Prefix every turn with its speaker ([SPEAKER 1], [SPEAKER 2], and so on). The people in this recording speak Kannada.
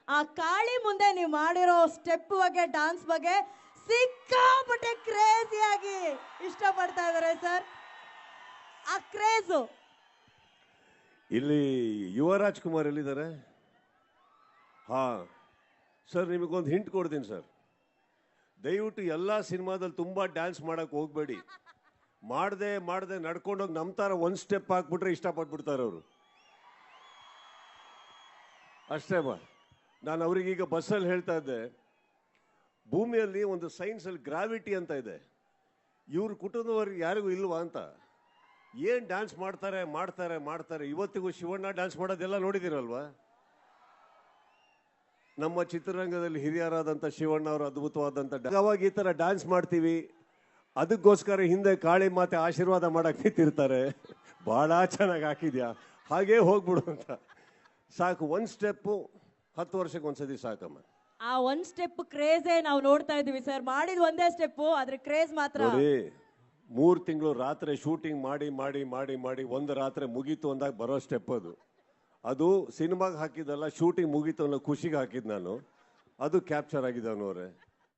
[SPEAKER 1] ಆ ಕಾಳಿ ಮುಂದೆ ನೀವು ಮಾಡಿರೋ ಸ್ಟೆಪ್ ಬಗ್ಗೆ ಡಾನ್ಸ್ ಬಗ್ಗೆ ಸಿಕ್ಕಾಪಟ್ಟೆ ಕ್ರೇಜಿಯಾಗಿ ಇಷ್ಟಪಡ್ತಾ ಇದ್ದಾರೆ ಸರ್. ಆ ಕ್ರೇಜು
[SPEAKER 2] ಇಲ್ಲಿ ಯುವರಾಜ್ ಕುಮಾರ್ ಎಲ್ಲಿದ್ದಾರೆ? ಹಾ ಸರ್, ನಿಮಗೊಂದು ಹಿಂಟ್ ಕೊಡ್ತೀನಿ ಸರ್. ದಯವಿಟ್ಟು ಎಲ್ಲ ಸಿನಿಮಾದಲ್ಲಿ ತುಂಬಾ ಡ್ಯಾನ್ಸ್ ಮಾಡಕ್ ಹೋಗ್ಬೇಡಿ. ಮಾಡದೆ ನಡ್ಕೊಂಡೋಗಿ ನಮ್ಮ ತರ ಒಂದು ಸ್ಟೆಪ್ ಹಾಕ್ಬಿಟ್ರೆ ಇಷ್ಟಪಟ್ಬಿಡ್ತಾರೆ ಅವರು. ಅಷ್ಟೇ ನಾನು ಅವ್ರಿಗೀಗ ಬಸ್ಸಲ್ಲಿ ಹೇಳ್ತಾ ಇದ್ದೆ, ಭೂಮಿಯಲ್ಲಿ ಒಂದು ಸೈನ್ಸಲ್ಲಿ ಗ್ರಾವಿಟಿ ಅಂತ ಇದೆ, ಇವ್ರ ಕುಟುಂಬದವ್ರಿಗೆ ಯಾರಿಗೂ ಇಲ್ವಾ ಅಂತ. ಏನು ಡ್ಯಾನ್ಸ್ ಮಾಡ್ತಾರೆ. ಇವತ್ತಿಗೂ ಶಿವಣ್ಣ ಡ್ಯಾನ್ಸ್ ಮಾಡೋದೆಲ್ಲ ನೋಡಿದಿರಲ್ವಾ? ನಮ್ಮ ಚಿತ್ರರಂಗದಲ್ಲಿ ಹಿರಿಯರಾದಂಥ ಶಿವಣ್ಣ ಅವರು ಅದ್ಭುತವಾದಂಥ ಅವಾಗ ಈ ಥರ ಡ್ಯಾನ್ಸ್ ಮಾಡ್ತೀವಿ, ಅದಕ್ಕೋಸ್ಕರ ಹಿಂದೆ ಕಾಳಿ ಮಾತೆ ಆಶೀರ್ವಾದ ಮಾಡಕ್ಕೆ ನಿಂತಿರ್ತಾರೆ, ಭಾಳ ಚೆನ್ನಾಗಿ ಹಾಕಿದ್ಯಾ, ಹಾಗೇ ಹೋಗ್ಬಿಡು ಅಂತ. ಸಾಕು, ಒಂದು ಸ್ಟೆಪ್ಪು 10 ವರ್ಷಕ್ಕೆ ಒಂದ್ಸತಿ ಸಾಕಮ್ಮ.
[SPEAKER 1] ಆ ಒಂದ್ ಸ್ಟೆಪ್ ಕ್ರೇಜೇ ನಾವು ನೋಡ್ತಾ ಇದೀವಿ ಸರ್. ಮಾಡಿದ್ ಒಂದೇ ಸ್ಟೆಪ್, ಅದ್ರ ಕ್ರೇಜ್ ಮಾತ್ರ
[SPEAKER 2] ನೋಡಿ. 3 ತಿಂಗಳು ರಾತ್ರಿ ಶೂಟಿಂಗ್ ಮಾಡಿ ಒಂದು ರಾತ್ರಿ ಮುಗೀತು ಅಂದಾಗ ಬರೋ ಸ್ಟೆಪ್ ಅದು ಸಿನಿಮಾಗೆ ಹಾಕಿದ್ದಲ್ಲ, ಶೂಟಿಂಗ್ ಮುಗೀತು ಅನ್ನೋ ಖುಷಿಗೆ ಹಾಕಿದ್ದು ನಾನು. ಅದು ಕ್ಯಾಪ್ಚರ್ ಆಗಿದೆ ಅವನವ್ರೆ.